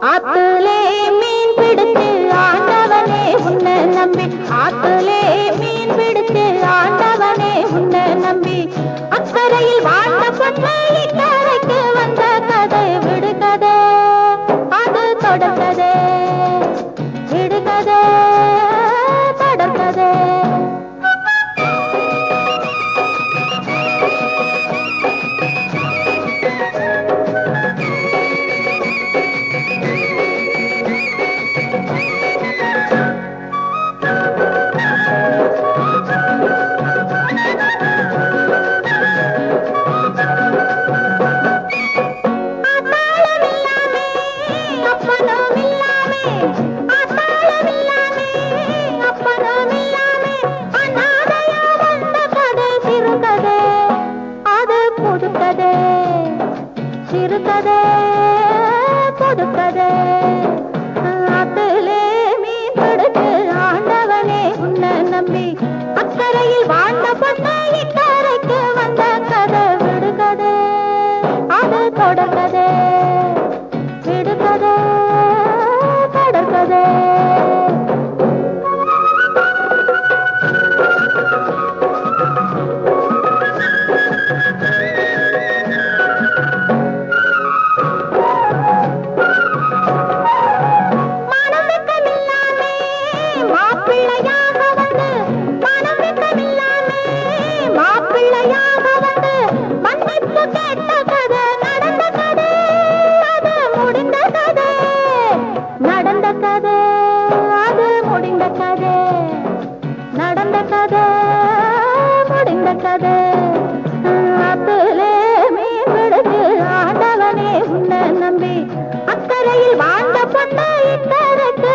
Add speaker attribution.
Speaker 1: ஆத்துலே மீன் பிடிச்சு ஆண்டவனே உன்னை நம்பி, ஆத்துலே மீன் பிடிச்சு ஆண்டவனே உன்னை நம்பி, அக்கறையில் வாழ்ந்த பொண்ணை இக்கரைக்கு வந்த கதை விடுகதை, அது தொடர்கதை, விடுகதை தொடர்கதை. சிறுகதை புதுக்கதை. ஆத்திலே மீன் பிடிச்சு ஆண்டவனே உன்னை நம்பி, அக்கறையில் வாழ்ந்த பொண்ணை இக்கரைக்கு வந்த கதை விடுகதை, அது தொடர்கதை, விடுகதை தொடர்கதை. நடந்த கதை, அது முடிந்த கதை, நடந்த கதை, முடிந்த கதை. ஆத்திலே மீன் பிடிச்சு ஆண்டவனே உன்னை நம்பி, அக்கறையில் வாழ்ந்த பொண்ணை இக்கரைக்கு